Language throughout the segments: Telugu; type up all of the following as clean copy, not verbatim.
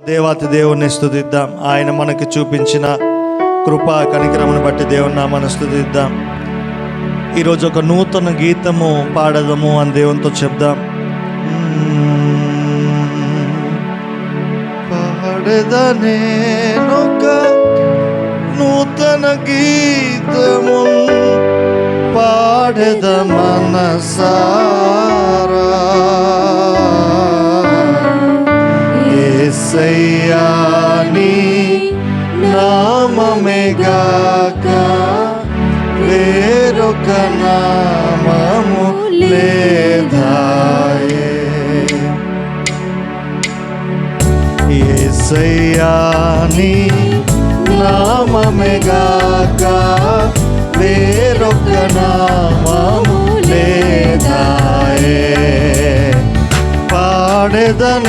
దేవాతి దేవుణ్ణి స్తుతిద్దాం. ఆయన మనకి చూపించిన కృపా కనికరమును బట్టి దేవుని నామాన్ని స్తుతిద్దాం. ఈరోజు ఒక నూతన గీతము పాడదాము అని దేవునితో చెప్దాం. పాడదనేనొక నూతన గీతము పాడద మనసారా, యేసయ్యా నీ నామమే గాక వేరొక నామము లేదాయే. యేసయ్యా నీ నామమే గాక వేరొక నామము లేదాయే. పాడెదనేనొక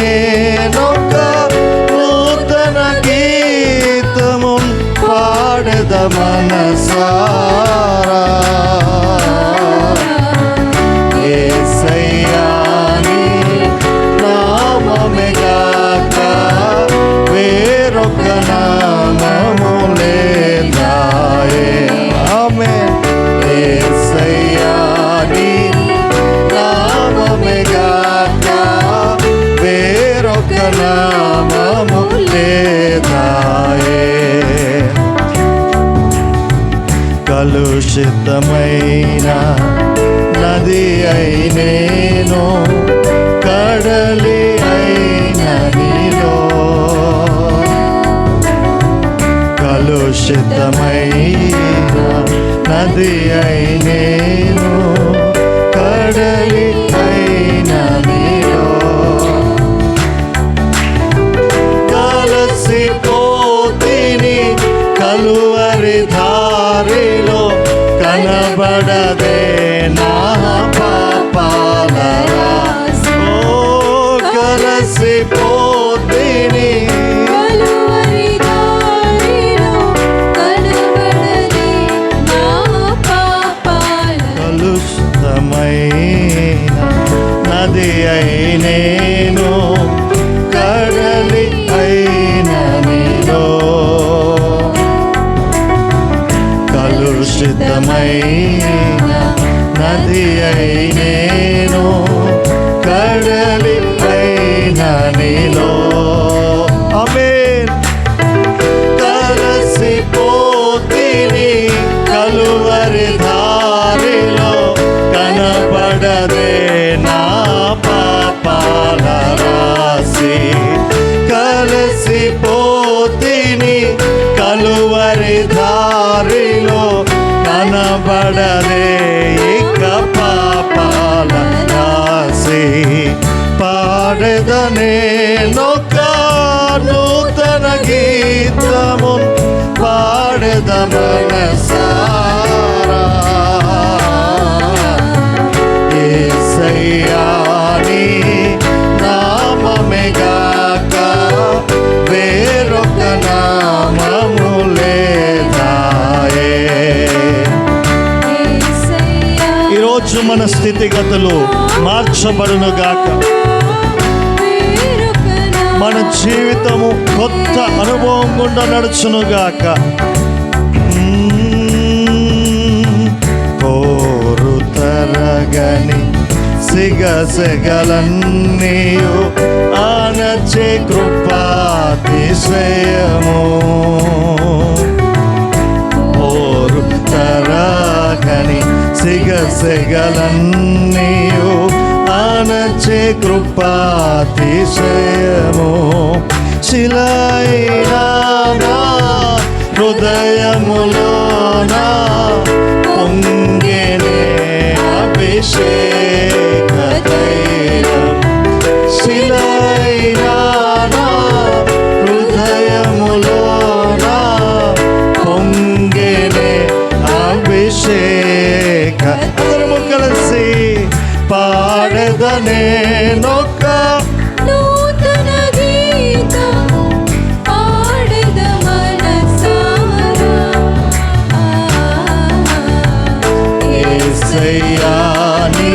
నూతన గీతము పాడెద మనసారా, యేసయ్యా నీ నామమే గాక వేరొక నామము లేదాయే. ఆమేన్. యేసయ్యా నీ నామమే గాక వేరొక నామము లేదాయే. కలుషితమైన నది అయినేను, కడలి అయిన నీలో, కలుషితమైన నది అయినేను, కడలి అయిన నీలో, కలిసిపోతిని కలువరి దారిలో, కనబడదే నా పాపాల రాశి. ఓ కలిసిపోతిని కలువరి దారిలో, కనబడదే నా పాపాల. కలుషితమైన నది అయినేను, కడలి అయిన నీలో, కలుషితమైన నది అయినేను, కడలి అయిన నీలో. ఆమేన్. కలిసిపోతిని కలువరి దారిలో, కనబడదే నా పాపాల రాశి. కలిసిపోతిని కలువరి దారిలో, కనబడదే ఇక పాపాల రాశి. పాడెదనేనొక నూతన గీతము పాడెద మనసారా, యేసయ్యా నీ నామమే గాక వేరొక నామము లేదాయే. యేసయ్యా ఈరోజు మన స్థితిగతులు మార్చబడును గాక. వేరొక మన జీవితము కొత్త అనుభవం గుండా నడుచును గాక. కోరు తరగని సిగసెగలన్నీయు ఆనచే కృపాతిశయము, కోరు తరగని సిగసెగలన్నీయు ఆనచే కృపాతిశయము. శిలైనా నా హృదయములోన పొంగెనే అభిషేక తైలం. శిలైనా నా హృదయములోన పొంగెనే అభిషేక. అందరము కలిసి పాడెదనేనొక నూతన గీతము పాడెద మనసారా, యేసయ్యా నీ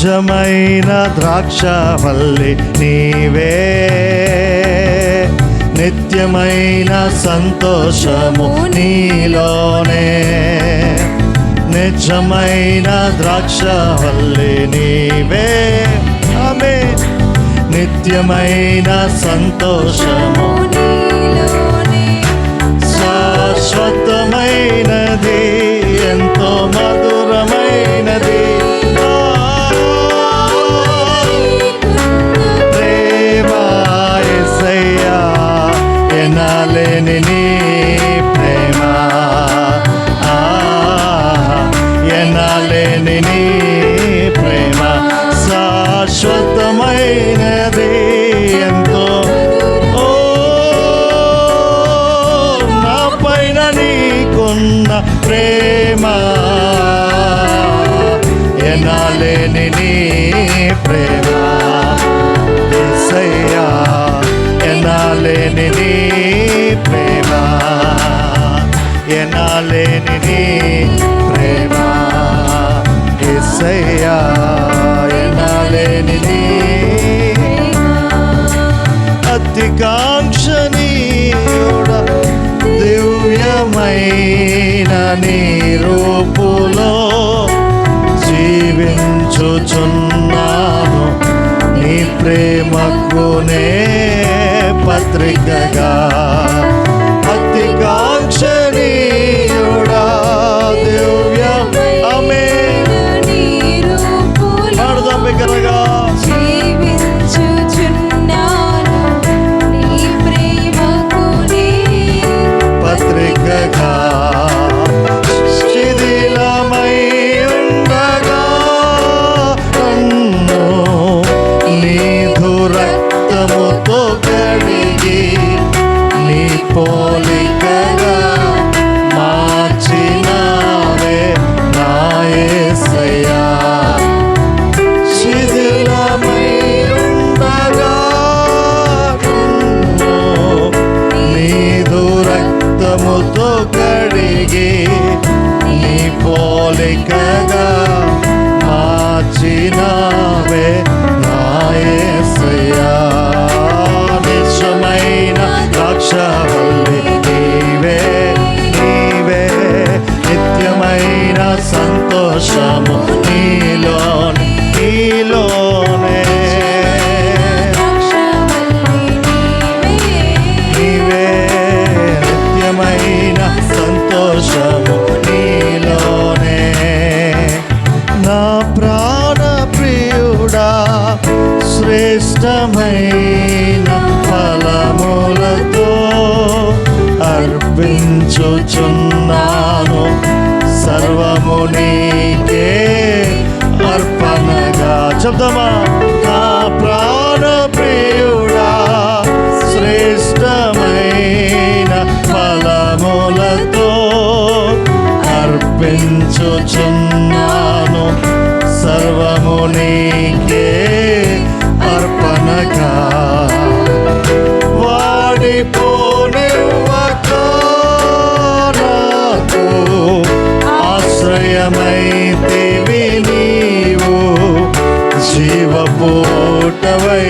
నిజమైన ద్రాక్షవల్లి నీవే, నిత్యమైన సంతోషము నీలోనే. నిజమైన ద్రాక్షవల్లి నీవే, ఆమేన్. నిత్యమైన సంతోషము నీలోనే శాశ్వతమైనది, ఎంతో మధురమైనది. ప్రేమ యేసయ్యా, ఎనాలేని నీ ప్రేమ, ఎనాలేని నీ ప్రేమ శాశ్వతమైనది, ఎంతో. ఓ నా పైన నీకున్న ప్రేమ, ఎనాలేని నీ ప్రేమ యేసయ్యా, ఎనాలేని నీ ప్రేమ, ఎనాలేని నీ ప్రేమ యేసయ్యా, ఎనాలేని నీ. అతి కాంక్షణీయుడా, దివ్యమైన నీ రూపులో జీవించుచున్నాను, నీ ప్రేమకునే పత్రికగా. అతి కాంక్షణీయుడా, దివ్య ఆమేన్. పాడుదాం బిగ్గరగా. జీవించుచున్నాను నీ ప్రేమకునే పత్రికగా శిథిలమై ఉండగా నన్ను నీదు రక్తముతో కడిగి, నీ పోలికగా మార్చినావే నా యేసయ్యా. శిథిలమై ఉండగా నన్ను నీదు రక్తముతో కడిగి, నీ పోలికగా మార్చినావే నా యేసయ్యా. నిజమైన ద్రాక్షవల్లి నీవే, నీవే. నిత్యమైన సంతోషము నీలోనే, నీలోనే. నీవే నిత్యమైన సంతోషము నీలోనే. నా ప్రాణ ప్రియుడా, శ్రేష్టమైన ఫలములతో అర్పించుచున్నాను, సర్వము నీకే అర్పణగా. చెప్దామా? నా ప్రాణ ప్రియుడా, శ్రేష్టమైన ఫలములతో అర్పించుచున్నాను, సర్వము నీకే అర్పణగా. వాడిపోనివ్వక నాకు ఆశ్రయమైతివి నీవు, జీవపూటవై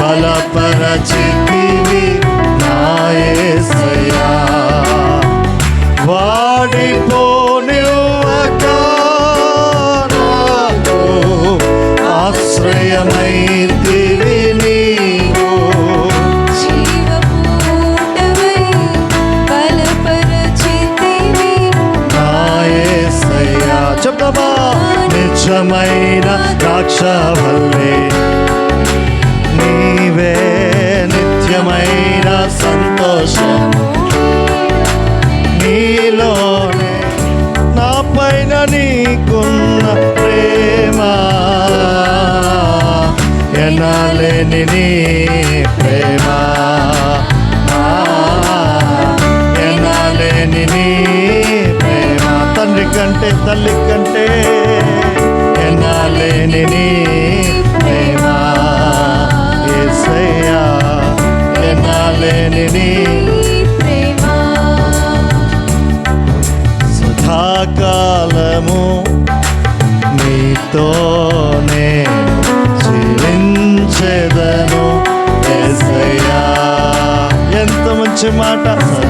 బలపరచితివి నా యేసయ్యా. వాడిపోనివ్వక నాకు ఆశ్రయమైతివి నీవు, జీవపూటవై బలపరచితివి నా యేసయ్యా. చెప్తామా? నిజమైన ద్రాక్షవల్లి నీవే, నిత్యమైన సంతోషము నీలోనే. నా పైన నీకున్న ప్రేమ, ఎనాలేని నీ ప్రేమ, ఎనాలేని నీ ప్రేమ. తండ్రి కంటే తల్లి కంటే ఎనాలేని నీ ప్రేమ యేసయ్యా, ఎనాలేని నీ ప్రేమ. సదాకాలము నీతోనే మంచి మాట.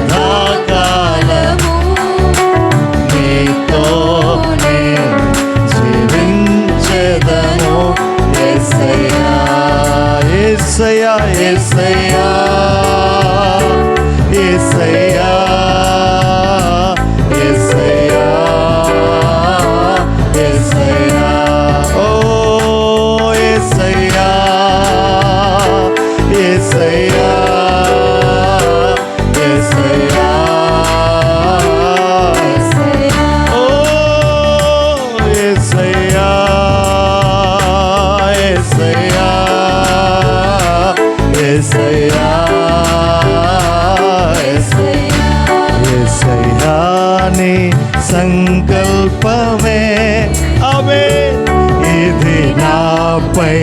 సదాకాలము నీతోనే జీవించెదను యేసయ్యా, యేసయ్యా, యేసయ్యా, యేసయ్యా, యేసయ్యా, యేసయ్యా, ఓ యేసయ్యా, యేసయ్యా, యేసయ్యా, ఓ యేసయ్యా, యేసయ్యా, యేసయ్యా, యేసయ్యా నీ సంకల్పమే అవే ఇది నాపై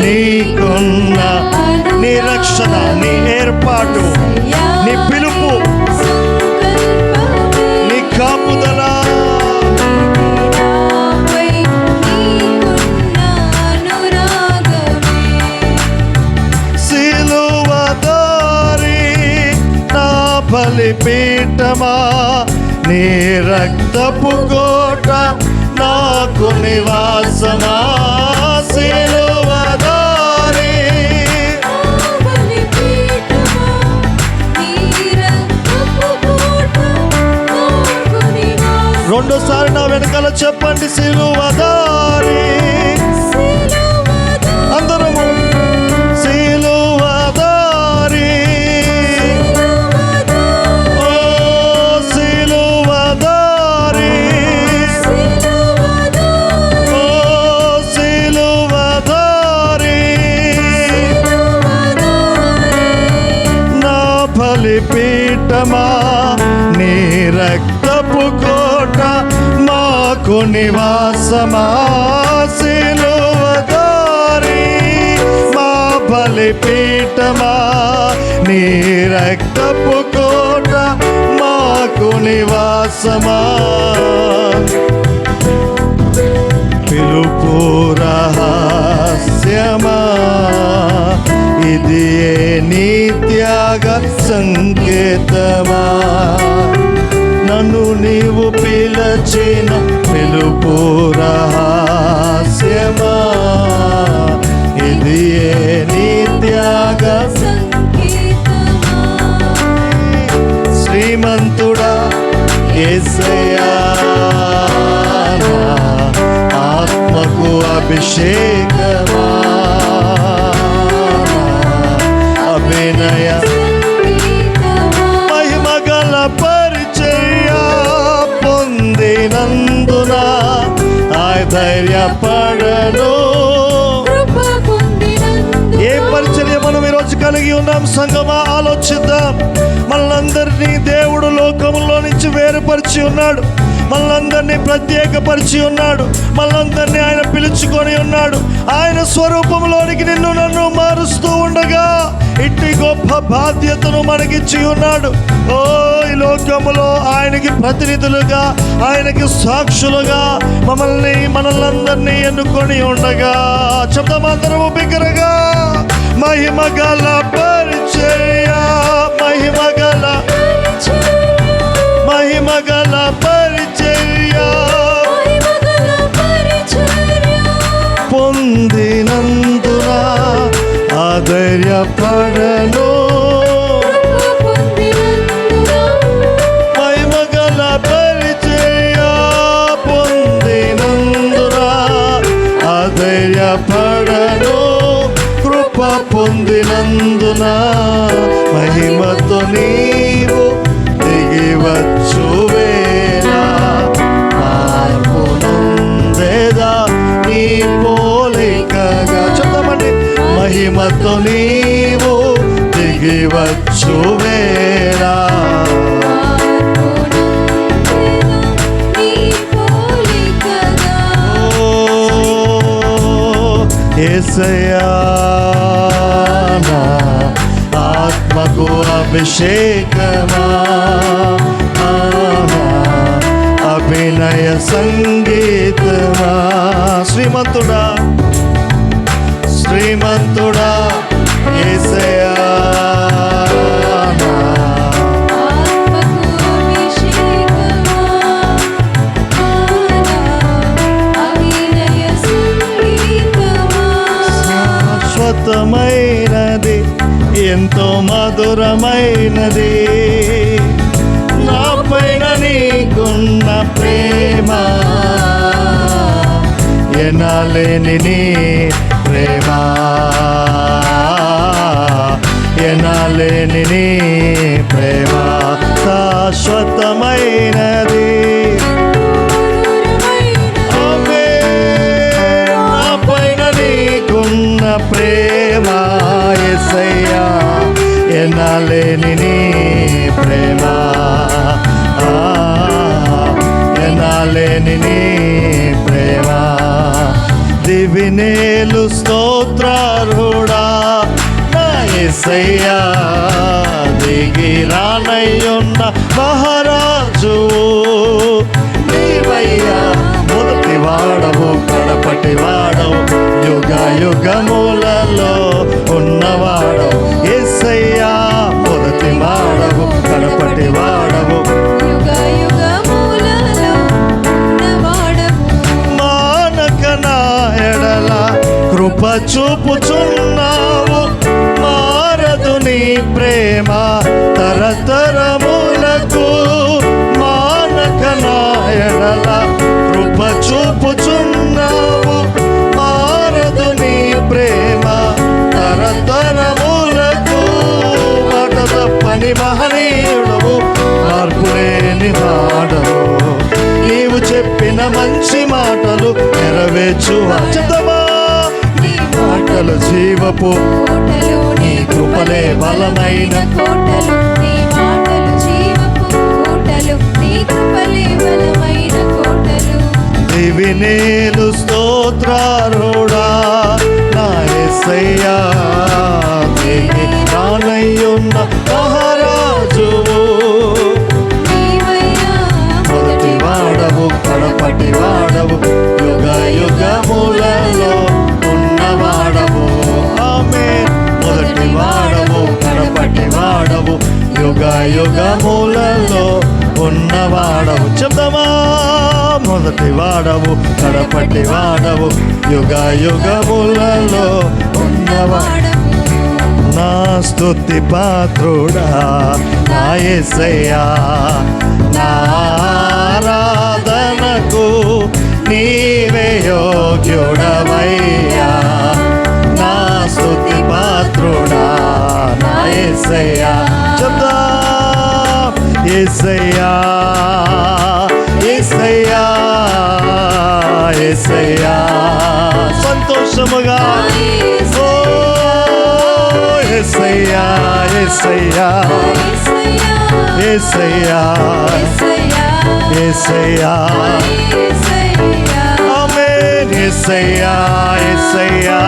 నీకున్న నీ రక్షణ, నీ ఏర్పాటు, నీ పిలుపు, నీ కాపుదల. సిలువదారి నా బలిపీఠమా, నీ రక్తపు కోట నాకు నివాసమా. సిలువదారి రెండోసారి నా వెనకాల చెప్పండి, సిలువదారి. అందరము సిలువదారి, ఓ సిలువదారి, ఓ సిలువదారి, నా బలిపీఠమా, నీ రక్తపు కోట మాకు నివాసమా. సిలువదారి మా బలిపీఠమా, నీ రక్తపు కోట మాకు నివాసమా. పిలుపు రహస్యమా, ఇది నీ త్యాగ సంకేతమా. నన్ను నీవు పిలచిన పిలుపు రహస్యమా, ఇది నీ త్యాగ శ్రీమంతుడా యేసయ్యా, ఆత్మకు అభిషేకమా, అభినయ మహిమగల పరిచర్య పొందినందున ధైర్యపడను. ఏ పరిచర్య మనం ఈరోజు కలిగి ఉన్నాం సంగమా? ఆలోచిద్దాం. మనలందరినీ దేవుడు లోకములో నుంచి వేరుపరిచి ఉన్నాడు, మనలందరినీ ప్రత్యేకపరిచి ఉన్నాడు, మనలందరినీ ఆయన పిలుచుకొని ఉన్నాడు. ఆయన స్వరూపంలోనికి నిన్ను నన్ను మారుస్తూ ఉండగా ఇట్టి గొప్ప బాధ్యతను మనకిచ్చి ఉన్నాడు. ఓ ఈ లోకములో ఆయనకి ప్రతినిధులుగా, ఆయనకి సాక్షులుగా మనల్ని ఎన్నుకొని ఉండగా చెప్తామందరము బిగ్గరగా, మహిమగల పరిచర్య, మహిమగల పరిచర్య పొందినందున ఆధైర్యపడను. మహిమగల పరిచర్య పొందినందున ఆధైర్యపడను. కృప పొందినందున మహిమతో నీవు దిగివచ్చు వేళ, మార్పునందేదా నీ పోలికగా. చెప్తామండి, మహిమతో నీవు దిగివచ్చు వేళ, యేసయ్యా నా ఆత్మకు అభిషేకమా, అభినయ సంగీతమా. శ్రీమంతుడా శ్రీమంతుడా యేసయ్యా నా ఎంతో మధురమైనది. నా పైన నీకున్న ప్రేమ ఎనలేని నీ ప్రేమ, ఎనలేని నీ ప్రేమ శాశ్వతమైనది. నా పైన నీకున్న ప్రేమ యేసయ్యా ఎనలేని నీ ప్రేమ, ఎనలేని నీ ప్రేమ. దివినేలు స్తోత్రారుడా నా యేసయ్యా, దిగి రానయ్యున్న మహారాజు నీవయ్యా. మొదటి వాడవు కడపటి వాడవు, యుగ యుగములలో ఉన్నవాడవు యేసయ్యా. మొదటి వాడవు కడపటి వాడవు, యుగ యుగములలో ఉన్నవాడవు. మానక నా ఎడల కృప చూపుచున్నావు, మారదు నీ ప్రేమ తరతరములకు. మానక నా ఎడల కృప చూపుచున్నావు, మారదు నీ ప్రేమ తరతరములకు. మాట తప్పని మహనీయుడవు, మార్పు లేని వాడవు, నీవు చెప్పిన మంచి మాటలు నెరవేర్చువా. చెప్తామా? నీ మాటలు జీవపు కోటలు, నీ కృపలే బలమైన కోటలు, నీ మాటలు జీవపు కోటలు, నీ కృపలే బలమైన కోటలు. దివినేలు స్తోత్రారుడా నా యేసయ్యా, దిగి రానయ్యున్న మహారాజువు నీవయ్యా. మొదటి వాడవు కడపటి వాడవు, యుగ యుగములలో ఉన్నవాడవు. ఆమేన్. మొదటి వాడవు కడపటి వాడవు, యుగ యుగములలో ఉన్నవాడవు. చెప్తామా? మొదటి వాడవు కడపటి వాడవు, యుగ యుగములలో ఉన్నవాడవు. నా స్తుతి పాత్రుడా నా యేసయ్యా, నా ఆరాధనకు నీవే యోగ్యుడవయ్యా. నా స్తుతి పాత్రుడా నా యేసయ్యా. చెప్తా యేసయ్యా, యేసయ్యా, యేసయ్యా. సంతోషముగా ఓ యేసయ్యా, యేసయ్యా, యేసయ్యా, యేసయ్యా. ఆమేన్. యేసయ్యా, యేసయ్యా,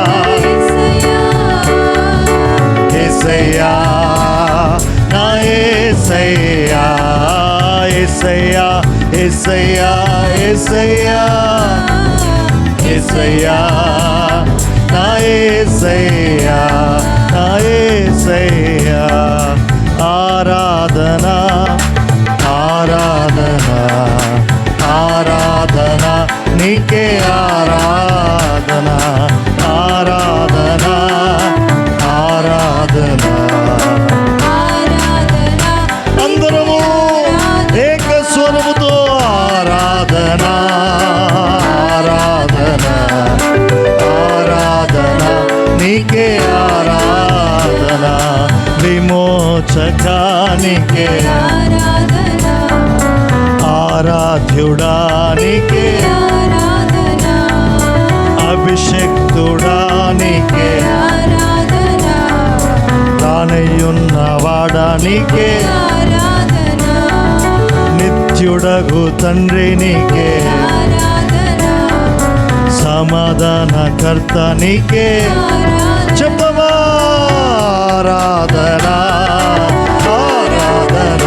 యేసయ్యా, నా యేసయ్యా, యేసయ్యా, యేసయ్యా, యేసయ్యా, యేసయ్యా, నా యేసయ్యా, నా యేసయ్యా. ఆరాధన, ఆరాధన, ఆరాధన నీకే ఆరాధన, ఆరాధన, ఆరాధన. అందరము ఏక స్వరముతో ఆరాధన, ఆరాధన, ఆరాధన నీకే ఆరాధన. విమోచకానికే ఆరాధ్యుడా నీకే, అభిషక్తుడా నీకే, రానయ్యున్నవాడా నీకే, నిత్యుడగు తండ్రి నీకే, సమాధానకర్త నీకే. చెప్పవా? ఆరాధన, ఆరాధన,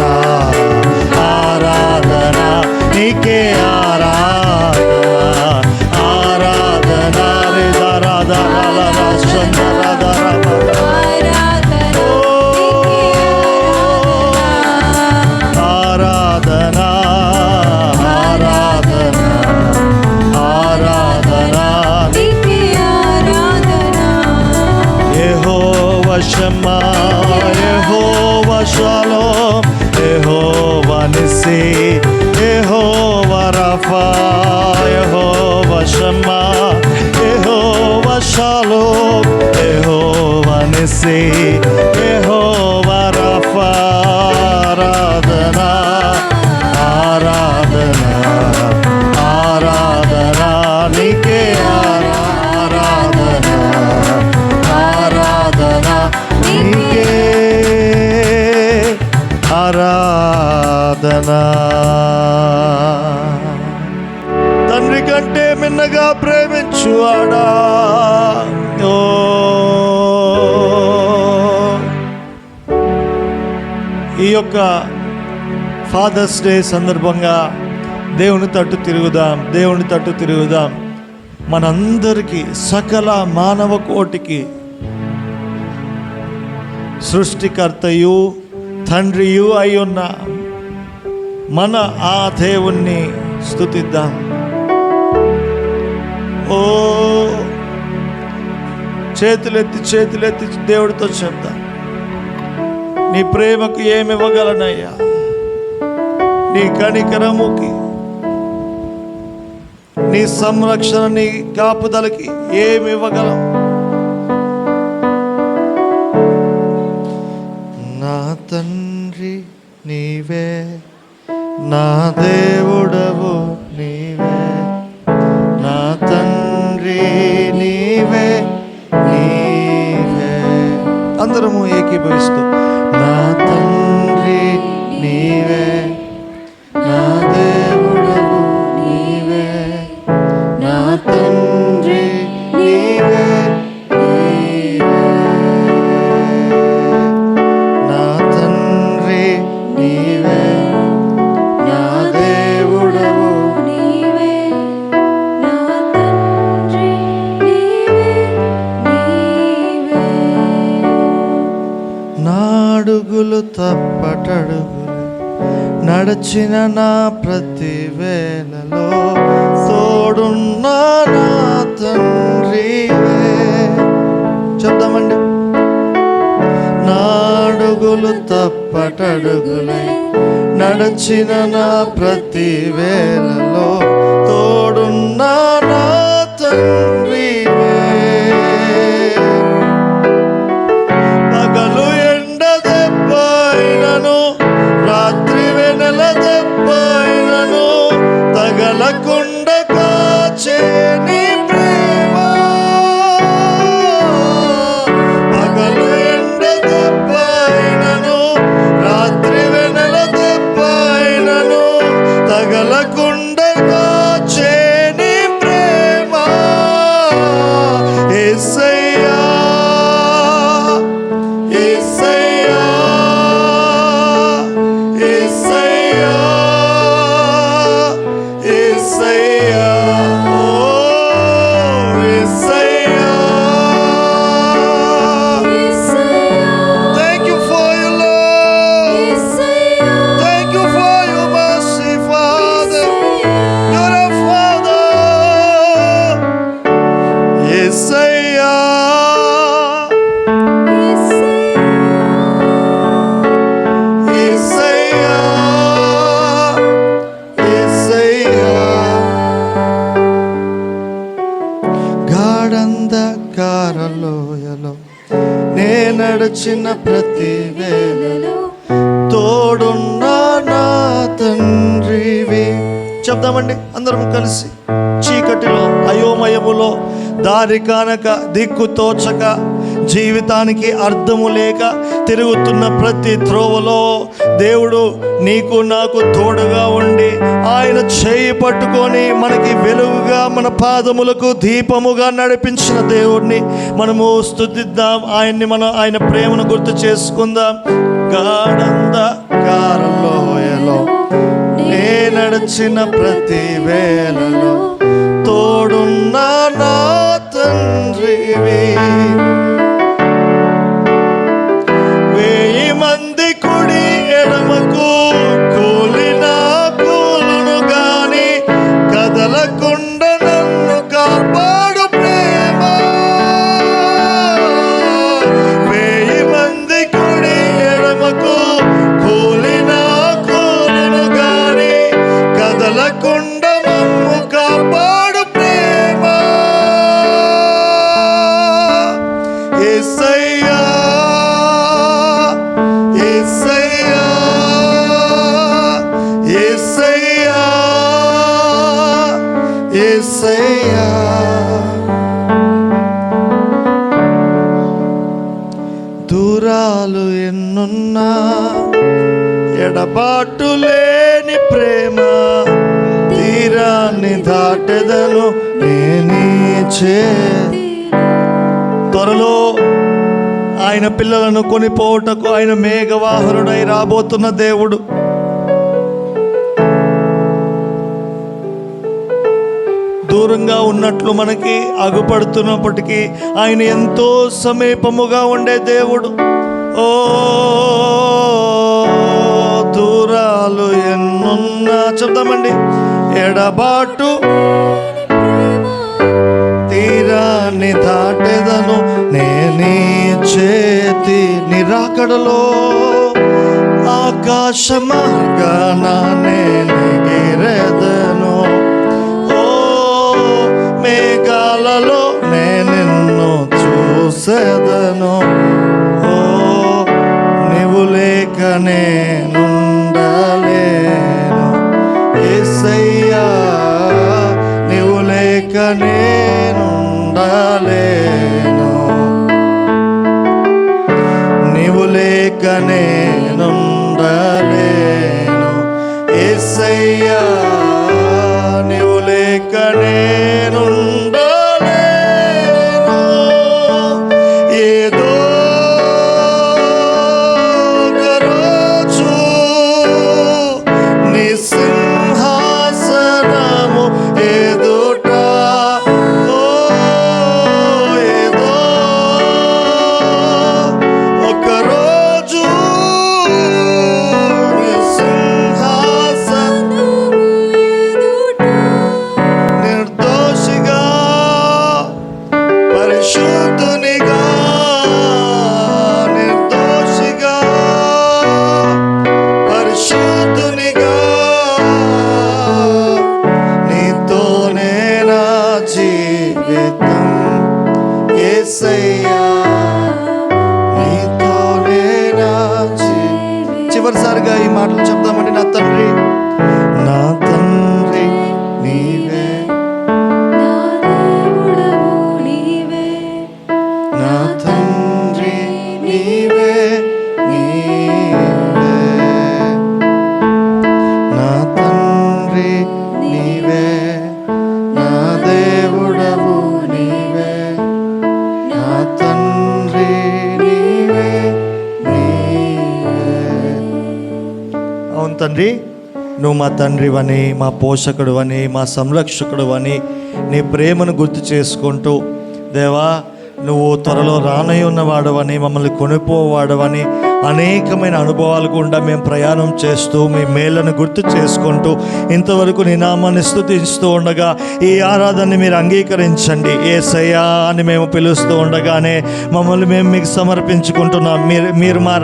ఆరాధన నీకే ఆరాధన, ఆరాధన. ఆరాధన, ఆరాధన, ఆరాధన యెహోవా షమ్మా, షాలోమ్, యెహోవా నిస్సి, యెహోవా రఫా, యెహోవా షమ్మా, యెహోవా షాలోమ్, యెహోవా నిస్సి, యెహోవా రఫా. ఆరాధనా ఆరాధనా ఆరాధనా నీకే, ఆరాధనా ఆరాధనా నీకే, ఆరాధనా. తండ్రి కంటే మిన్నగా ప్రేమించువాడా, ఓ ఈ యొక్క ఫాదర్స్ డే సందర్భంగా దేవుని తట్టు తిరుగుదాం, దేవుని తట్టు తిరుగుదాం. మనందరికీ, సకల మానవ కోటికి సృష్టికర్తయు తండ్రియు అయి ఉన్న మన ఆ దేవుణ్ణి స్తుతిద్దాం. ఓ చేతులెత్తి దేవుడితో చెప్దాం, నీ ప్రేమకు ఏమి ఇవ్వగలనయ్యా, నీ కనికరముకి, నీ సంరక్షణ, నీ కాపుదలకి ఏమి ఇవ్వగలం? నా తండ్రి నీవే, నా దేవుడవు నీవే, నా తండ్రి నీవే నీవే. అందరము ఏకీభవిస్తూ, నా తండ్రి నీవే, నా దేవుడవు నీవే, నా తండ్రి నీవే నీవే, నా తండ్రి నీవే, నా దేవుడవు నీవే, నా తండ్రి నీవే నీవే. నాడుగులు తప్పటడుగులు నడచిన నా ప్రతి వేళలో తోడున్న నా తండ్రివే. చెప్దామండి. నాడుగులు తప్పటడుగులై నడచిన నా ప్రతి వేళలో తోడున్న నా తండ్రివే. పగలు ఎండ దెబ్బైనను, రాత్రి వెనల దెబ్బైనను తగలకుండ కాచే నీ ప్రేమ. పగలు ఎండ దెబ్బైనను, రాత్రి వెనల దెబ్బైనను తగలకుండ కాచే నీ ప్రేమ. యేసయ్యా, యేసయ్యా, యేసయ్యా, యేసయ్యా, ఓ యేసయ్యా. Thank you for your love. Thank you for your mercy, Father. You're a Father. యేసయ్యా, యేసయ్యా, యేసయ్యా. గాఢంధకారలోయలో నే నడిచిన ప్రతి వేళలో తోడున్న నా తండ్రివి. చెప్దామండి అందరం కలిసి. చీకటిలో, అయోమయములో, దారి కానక, దిక్కు తోచక, జీవితానికి అర్థము లేక తిరుగుతున్న ప్రతి త్రోవలో దేవుడు నీకు నాకు తోడుగా ఉండి ఆయన చేయి పట్టుకొని మనకి వెలుగుగా, మన పాదములకు దీపముగా నడిపించిన దేవుడిని మనము స్తుతిద్దాం. ఆయన ప్రేమను గుర్తు చేసుకుందాం. గాఢంధకారలోయలో నే నడిచిన ప్రతి వేళలో తోడున్న నా తండ్రివి. 1000 మంది కుడి ఎడమకు కూలినా కూలును గాని కదలకుండా నన్ను కాపాడు ప్రేమ. 1000 మంది కుడి ఎడమకు ఎన్నున్నా ఎడబాటు లేని ప్రేమ తీరాన్ని దాటెదను నేనీ చేతి. త్వరలో ఆయన పిల్లలను కొనిపోవుటకు ఆయన మేఘవాహనుడై రాబోతున్న దేవుడు. దూరంగా ఉన్నట్లు మనకి అగుపడుతున్నప్పటికీ ఆయన ఎంతో సమీపముగా ఉండే దేవుడు. ఓ దూరాలు ఎన్నున్నా చెప్తామండి. ఎడబాటు తీరాన్ని దాటెదను నేనీ చేతి. నిరాకడలో ఆకాశ మార్గాన నేనెగిరెదను. ఓ మేఘాలలో నిన్ను చూసేదను. ఓ నీవు లేక నేనుండలేను యేసయ్యా, నీవు లేక నేనుండలేను, నీవు లేక నేనుండలేను యేసయ్యా, నీవు లేక నేనుండలేను. ఏదో ఒక రోజు నీ సింహాసనము ఎదుట, ఓ ఏదో ఒక రోజు నీ సింహాసనము నిర్దోషిగా పరిశుద్ధునిగా, నిర్దోషిగా పరిశుద్ధునిగా నీతోనే నా జీవితం యేసయ్యా, నీతోనే నా జీవితం. చివరిసారిగా ఈ మాటలు చెప్దామండి. నా తండ్రి, నా తండ్రి నీవే, నా దేవుడవు నీవే, నా తండ్రి నీవే, నీవే నా తండ్రి నీవే, నా దేవుడవు నీవే, నా తండ్రి నీవే, నీవే. అవును తండ్రి, నువ్వు మా తండ్రివని, మా పోషకుడువని, మా సంరక్షకుడువని నీ ప్రేమను గుర్తు చేసుకుంటూ, దేవా నువ్వు త్వరలో రానై ఉన్నవాడవని, మమ్మల్ని కొనిపోవాడవని అనేకమైన అనుభవాల గుండా మేము ప్రయాణం చేస్తూ మీ మేళ్ళను గుర్తు చేసుకుంటూ ఇంతవరకు నీ నామాన్ని స్తుతిస్తూ ఉండగా ఈ ఆరాధనని మీరు అంగీకరించండి యేసయ్యా అని మేము పిలుస్తూ ఉండగానే మమ్మల్ని మేము మీకు సమర్పించుకుంటున్నాం. మీరు మా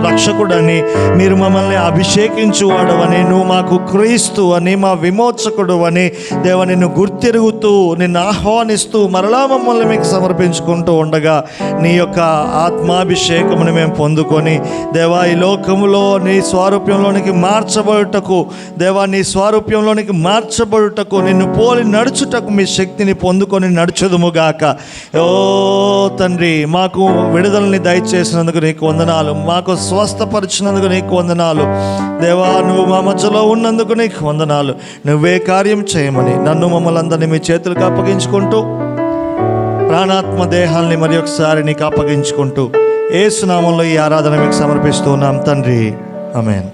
రక్షకుడని, మీరు మమ్మల్ని అభిషేకించువాడవని, నువ్వు మాకు క్రీస్తు అని, మా విమోచకుడు అని దేవా నిన్ను గుర్తిరుగుతూ నిన్ను ఆహ్వానిస్తూ మరలా మమ్మల్ని మీకు సమర్పించుకుంటూ ఉండగా నీ యొక్క ఆత్మాభిషేకమును మేము పొందుకొని దేవా ఈ లోకములో నీ స్వారూప్యంలోనికి మార్చబడుటకు, దేవా నీ స్వారూప్యంలోనికి మార్చబడుటకు, నిన్ను పోలి నడుచుటకు మీ శక్తిని పొందుకొని నడుచుదుముగాక. ఓ తండ్రి, మాకు విడుదలని దయచేసినందుకు నీకు వందనాలు, మాకు స్వస్థపరిచినందుకు నీకు వందనాలు దేవా, నువ్వు మా మధ్యలో ఉన్నందుకు నీకు వందనాలు. నువ్వే కార్యం చేయమని నన్ను మమ్మల్ని అందరినీ మీ చేతులకు అప్పగించుకుంటూ ప్రాణాత్మ దేహాల్ని మరి ఒకసారి నీకు అప్పగించుకుంటూ యేసు నామములో ఈ ఆరాధన మీకు సమర్పిస్తూ ఉన్నాం తండ్రి. ఆమేన్.